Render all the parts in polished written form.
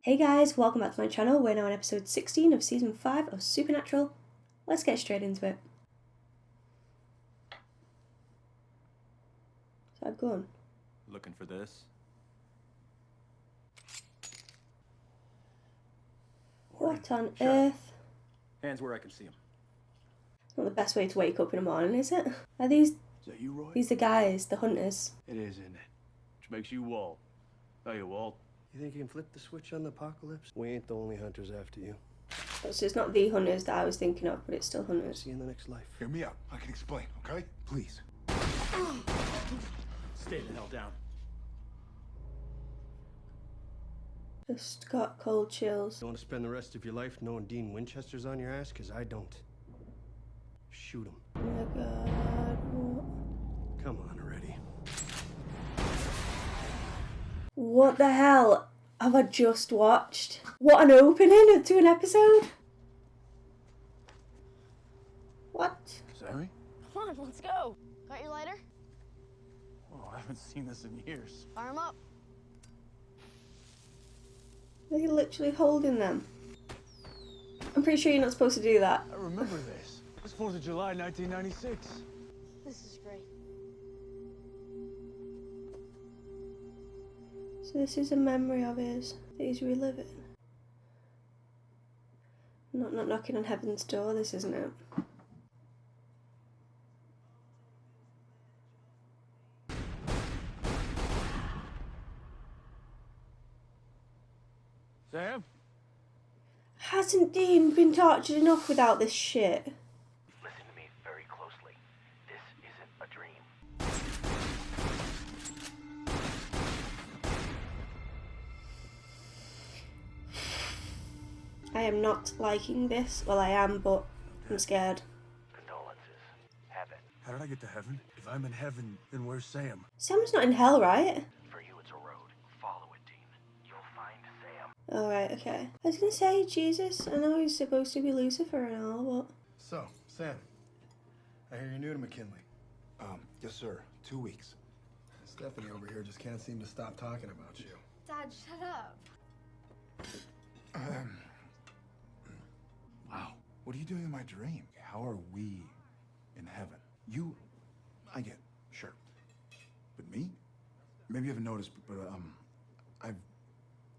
Hey guys, welcome back to my channel. We're now on episode 16 of season 5 of Supernatural. Let's get straight into it. Is that a gun? Looking for this? What on earth? Hands where I can see them. It's not the best way to wake up in the morning, is it? Are these... Is that you, Roy? These the guys, the hunters? It is, isn't it? Which makes you Walt. Oh, you Walt. You think you can flip the switch on the apocalypse? We ain't the only hunters after you. So it's not the hunters that I was thinking of, but it's still hunters. See you in the next life. Hear me out. I can explain, okay? Please. Stay the hell down. Just got cold chills. You want to spend the rest of your life knowing Dean Winchester's on your ass? Because I don't. Shoot him. Oh my god. What? Come on already. What the hell have I just watched? What an opening to an episode! What? Sorry? Come on, let's go. Got your lighter? Oh, I haven't seen this in years. Fire 'em up. Are you literally holding them? I'm pretty sure you're not supposed to do that. I remember this. It's 4th of July, 1996. This is great. So this is a memory of his that he's reliving. Not knocking on heaven's door, this isn't it? Sam? Hasn't Dean been tortured enough without this shit? Listen to me very closely. This isn't a dream. I am not liking this. Well, I am, but I'm scared. Condolences. Heaven. How did I get to heaven? If I'm in heaven, then where's Sam? Sam's not in hell, right? For you, it's a road. Follow it, Dean. You'll find Sam. Alright, okay. I was gonna say, Jesus, I know he's supposed to be Lucifer and all, but... So, Sam, I hear you're new to McKinley. Yes, sir. 2 weeks. Stephanie over here just can't seem to stop talking about you. Dad, shut up. Wow. What are you doing in my dream? How are we in heaven? You, I get, sure. But me? Maybe you haven't noticed, but I've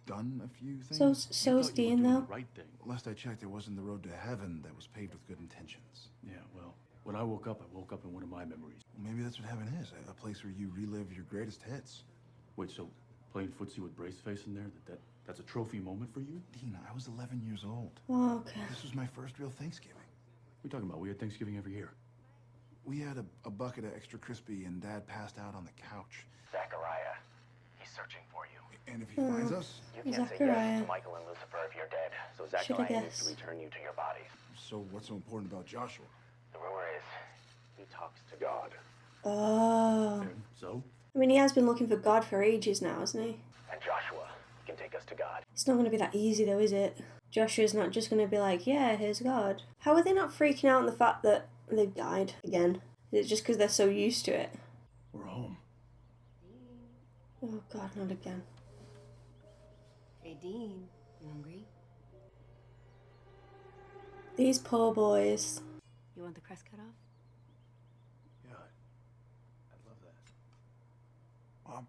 done a few things. So's Dean, though. Right thing. Last I checked, it wasn't the road to heaven that was paved with good intentions. Yeah, well, when I woke up in one of my memories. Well, maybe that's what heaven is, a place where you relive your greatest hits. Wait, so playing footsie with Braceface in there, that's a trophy moment for you? Dean, I was 11 years old. Oh, okay. This was my first real Thanksgiving. What are you talking about? We had Thanksgiving every year. We had a bucket of extra crispy and Dad passed out on the couch. Dakara. He's searching for you. And if he finds us, You can't say Zachariah. yes to Michael and Lucifer if you're dead. So Should I Zachariah needs guess? to return you to your bodies. so what's so important about Joshua? The rumor is he talks to God. Oh. And so? I mean, he has been looking for God for ages now, hasn't he? And Joshua can take us to God. It's not going to be that easy, though, is it? Joshua's not just going to be like, yeah, here's God. How are they not freaking out on the fact that they've died again? Is it just because they're so used to it? We're home. Oh, God, not again. Hey, Dean, you hungry? These poor boys. You want the crust cut off? Yeah, I'd love that. Mom?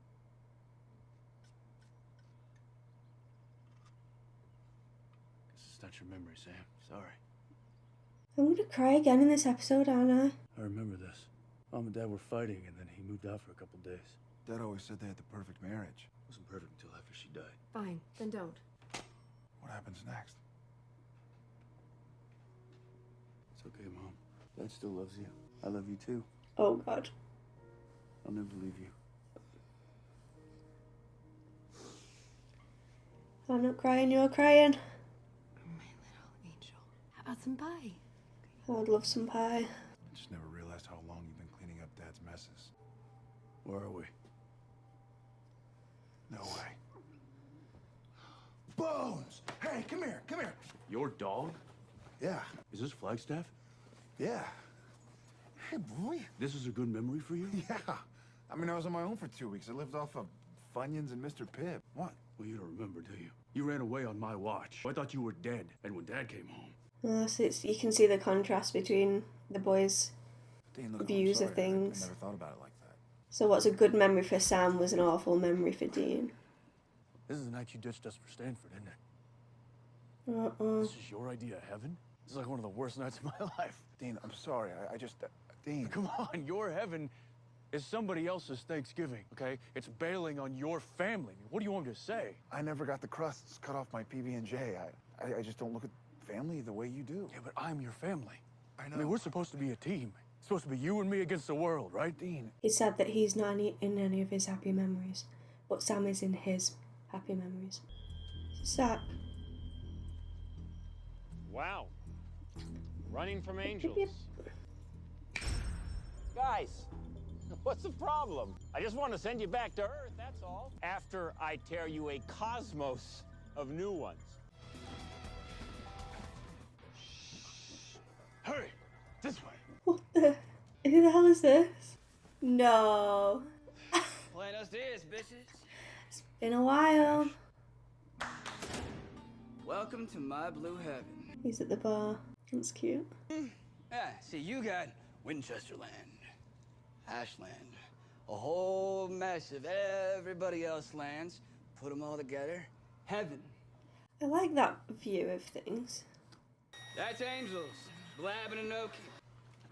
Guess it's not your memory, Sam. Sorry. I'm going to cry again in this episode, aren't I? I remember this. Mom and Dad were fighting, and then he moved out for a couple days. Dad always said they had the perfect marriage. It wasn't perfect until after she died. Fine, then don't. What happens next? It's okay, Mom. Dad still loves you. I love you too. Oh, God. I'll never leave you. I'm not crying, you're crying. My little angel. How about some pie? I would love some pie. I just never realized how long you've been cleaning up Dad's messes. Where are we? No way. Bones! Hey, come here, come here. Your dog? Yeah, Is this Flagstaff? yeah. Hey, boy. This is a good memory for you? Yeah. I mean, I was on my own for 2 weeks. I lived off of Funyuns and Mr. Pibb. What? Well, you don't remember, do you? You ran away on my watch. I thought you were dead. And when Dad came home... So you can see the contrast between the boys' Dean, look, I'm views sorry. of things. I never thought about it like that. So what's a good memory for Sam was an awful memory for Dean. This is the night you ditched us for Stanford, isn't it? Uh-uh. This is your idea of heaven? This is like one of the worst nights of my life. Dean, I'm sorry. I just... Dean. Come on, your heaven is somebody else's Thanksgiving, okay? It's bailing on your family. What do you want me to say? I never got the crusts cut off my PB&J. I just don't look at family the way you do. Yeah, but I'm your family. I know. I mean, we're supposed to be a team. It's supposed to be you and me against the world, right? Dean. He said that he's not in any of his happy memories, but Sam is in his happy memories. Zach. Wow. Running from angels. Yep. Guys, what's the problem? I just want to send you back to Earth, that's all. After I tear you a cosmos of new ones. Hurry! This way! What the? Who the hell is this? No. Buenos dias, bitches. It's been a while. Welcome to my blue heaven. He's at the bar. That's cute. See, you got Winchester Land, Ashland, a whole mess of everybody else's lands. Put them all together, heaven. I like that view of things. That's angels, blabbing and Noki.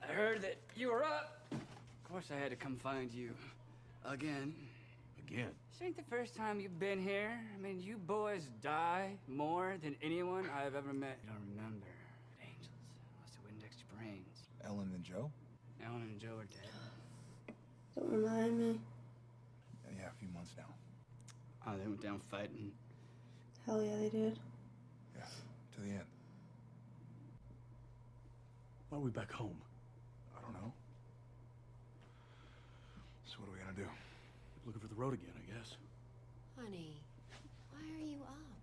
I heard that you were up. Of course, I had to come find you again. Again? This ain't the first time you've been here. I mean, you boys die more than anyone I've ever met. You don't remember. Angels must have indexed your brains. Ellen and Joe? Ellen and Joe are dead. Don't remind me. Yeah, a few months now. Oh, they went down fighting. Hell yeah, they did. Yeah, to the end. Why are we back home? I don't know. So what are we gonna do? Looking for the road again, I guess. Honey, why are you up?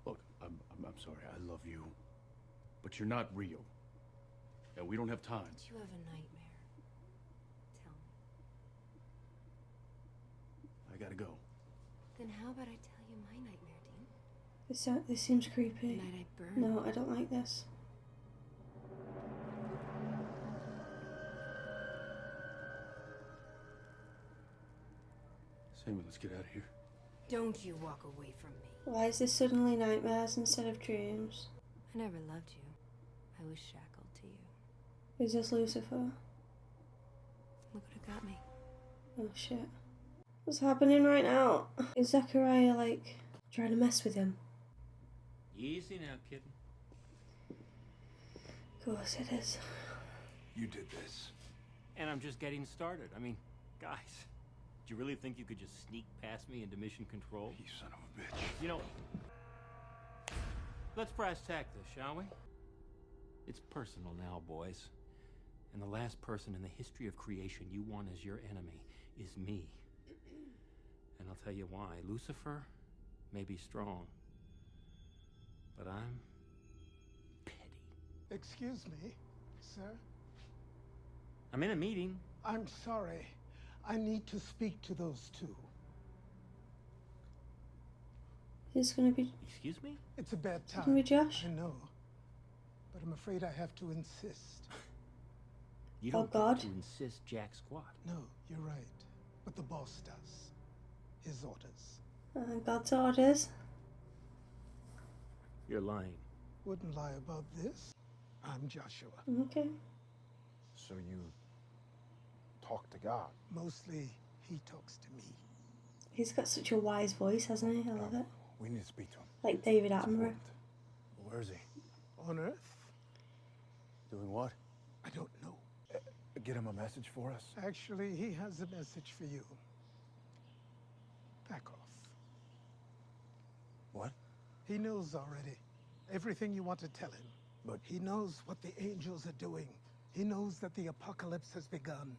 Look, I'm sorry. I love you. But you're not real. And we don't have time. Did you have a nightmare? Tell me. I gotta go. Then how about I tell you my nightmare, Dean? This seems creepy. The night I burned. No, I don't like this. Sammy, let's get out of here. Don't you walk away from me. Why is this suddenly nightmares instead of dreams? I never loved you. I was shackled to you. Is this Lucifer? Look what it got me. Oh shit. What's happening right now? Is Dakara like trying to mess with him? Easy now, kitten. Of course it is. You did this. And I'm just getting started. I mean, guys, do you really think you could just sneak past me into mission control? You son of a bitch. You know, let's brass tack this, shall we? It's personal now, boys. And the last person in the history of creation you want as your enemy is me. And I'll tell you why. Lucifer may be strong, but I'm petty. Excuse me, sir. I'm in a meeting. I'm sorry. I need to speak to those two. Is this gonna be? Excuse me? It's a bad time. Gonna be Josh? I know. But I'm afraid I have to insist. You Oh, don't God. get to insist jack squat. No, you're right. But the boss does. His orders. God's orders. You're lying. Wouldn't lie about this. I'm Joshua. Okay. So you talk to God? Mostly, he talks to me. He's got such a wise voice, hasn't he? I love it. We need to speak to him. Like David It's Attenborough. important. Where is he? On Earth? Doing what? I don't know. Get him a message for us? Actually, he has a message for you. Back off. What? He knows already. Everything you want to tell him. But he knows what the angels are doing. He knows that the apocalypse has begun.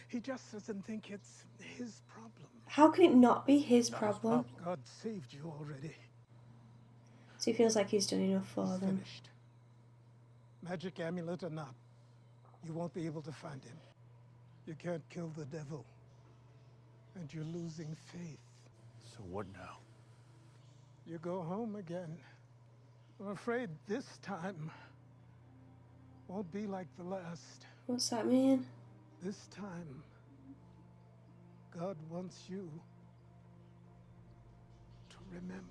He just doesn't think it's his problem. How can it not be his problem? God saved you already. So he feels like he's done enough for them. Finished. Magic amulet or not, you won't be able to find him. You can't kill the devil. and you're losing faith. So what now? You go home again. I'm afraid this time won't be like the last. What's that mean? This time, God wants you to remember.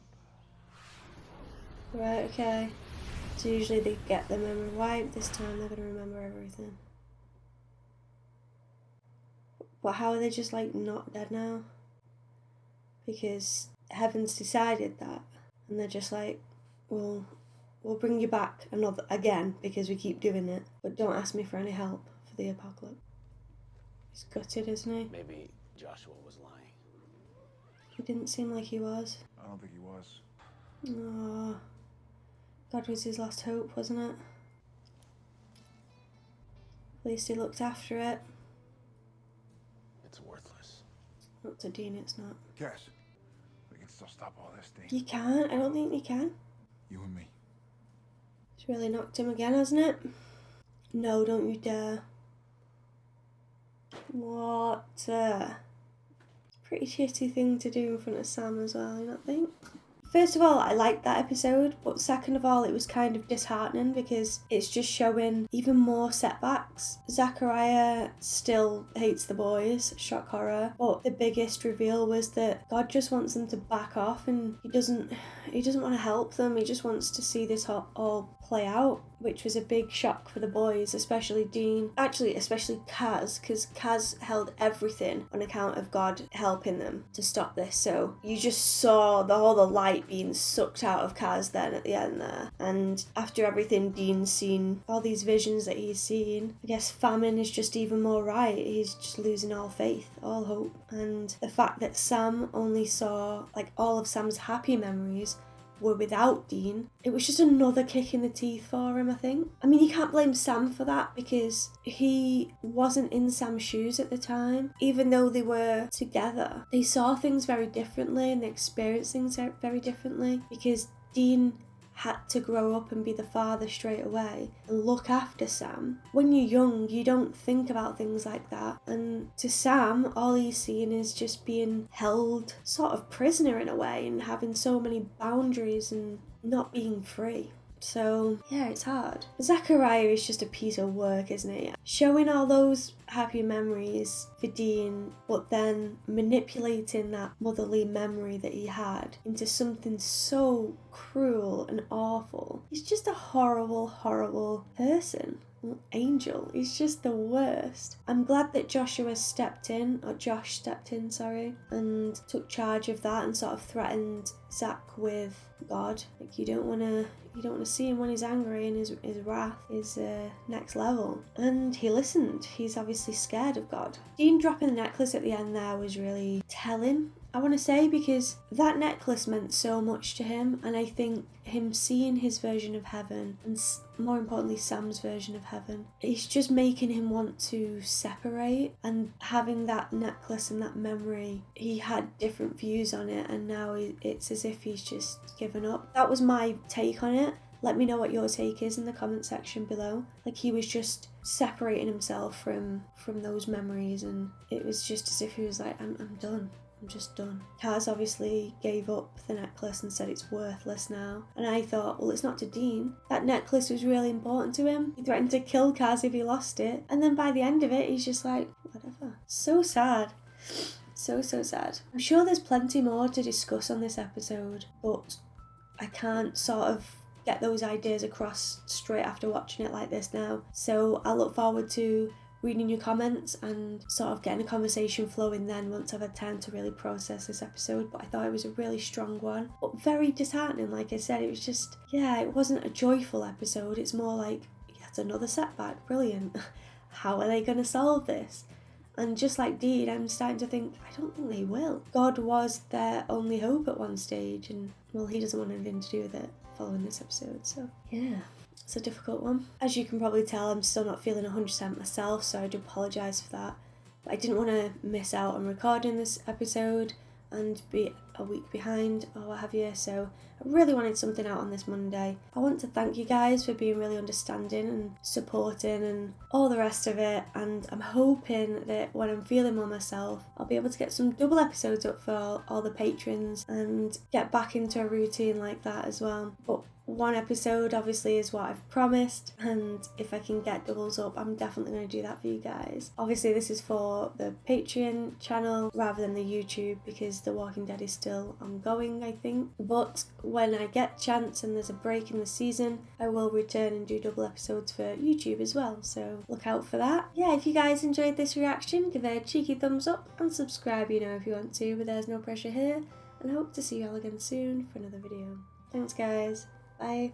Right, okay. So usually they get their memory wiped, this time they're going to remember everything. But how are they just like not dead now? Because heaven's decided that, and they're just like, well, we'll bring you back again because we keep doing it, but don't ask me for any help for the apocalypse. He's gutted, isn't he? Maybe Joshua was lying. He didn't seem like he was. I don't think he was. Oh, God was his last hope, wasn't it? At least he looked after it. It's worthless. Not to Dean, it's not. Cass, we can still stop all this thing. You can't. I don't think you can. You and me. It's really knocked him again, hasn't it? No, don't you dare. What? Pretty shitty thing to do in front of Sam as well, you not think? First of all, I liked that episode, but second of all, it was kind of disheartening because it's just showing even more setbacks. Zachariah still hates the boys, shock horror, but the biggest reveal was that God just wants them to back off, and he doesn't want to help them. He just wants to see this all play out, which was a big shock for the boys, especially Dean. Actually, especially Kaz, because Kaz held everything on account of God helping them to stop this. So you just saw the light being sucked out of Kaz then at the end there. And after everything Dean's seen, all these visions that he's seen, I guess famine is just even more right. He's just losing all faith, all hope. And the fact that Sam only saw like all of Sam's happy memories were without Dean, it was just another kick in the teeth for him, I think. I mean, you can't blame Sam for that because he wasn't in Sam's shoes at the time. Even though they were together, they saw things very differently and they experienced things very differently because Dean had to grow up and be the father straight away and look after Sam. When you're young, you don't think about things like that. And to Sam, all he's seeing is just being held sort of prisoner in a way and having so many boundaries and not being free. So, yeah, it's hard. Zachariah is just a piece of work, isn't he? Showing all those happy memories for Dean, but then manipulating that motherly memory that he had into something so cruel and awful. He's just a horrible, horrible person. Angel. He's just the worst. I'm glad that Josh stepped in, and took charge of that and sort of threatened Zach with God. Like, you don't want to see him when he's angry, and his wrath is next level. And he listened. He's obviously scared of God. Dean dropping the necklace at the end there was really telling, I want to say, because that necklace meant so much to him, and I think him seeing his version of heaven, and more importantly Sam's version of heaven, it's just making him want to separate. And having that necklace and that memory, he had different views on it, and now it's as if he's just given up. That was my take on it. Let me know what your take is in the comment section below. Like, he was just separating himself from those memories, and it was just as if he was like, I'm done. I'm just done. Kaz obviously gave up the necklace and said it's worthless now. And I thought, well, it's not to Dean. That necklace was really important to him. He threatened to kill Kaz if he lost it. And then by the end of it, he's just like, whatever. So sad. So sad. I'm sure there's plenty more to discuss on this episode, but I can't sort of get those ideas across straight after watching it like this now. So I look forward to reading your comments and sort of getting a conversation flowing then once I've had time to really process this episode. But I thought it was a really strong one, but very disheartening. Like I said, it was just, yeah, it wasn't a joyful episode. It's more like, yet another setback. Brilliant. How are they going to solve this? And just like Dean, I'm starting to think, I don't think they will. God was their only hope at one stage, and well, he doesn't want anything to do with it following this episode. So yeah, it's a difficult one. As you can probably tell, I'm still not feeling 100% myself, so I do apologise for that. But I didn't want to miss out on recording this episode and be a week behind or what have you, so I really wanted something out on this Monday. I want to thank you guys for being really understanding and supporting and all the rest of it, and I'm hoping that when I'm feeling more myself, I'll be able to get some double episodes up for all the patrons and get back into a routine like that as well. But one episode obviously is what I've promised, and if I can get doubles up, I'm definitely going to do that for you guys. Obviously this is for the Patreon channel rather than the YouTube, because The Walking Dead is still ongoing, I think. But when I get a chance and there's a break in the season, I will return and do double episodes for YouTube as well, so look out for that. Yeah, if you guys enjoyed this reaction, give it a cheeky thumbs up and subscribe, you know, if you want to, but there's no pressure here, and I hope to see you all again soon for another video. Thanks guys. Bye.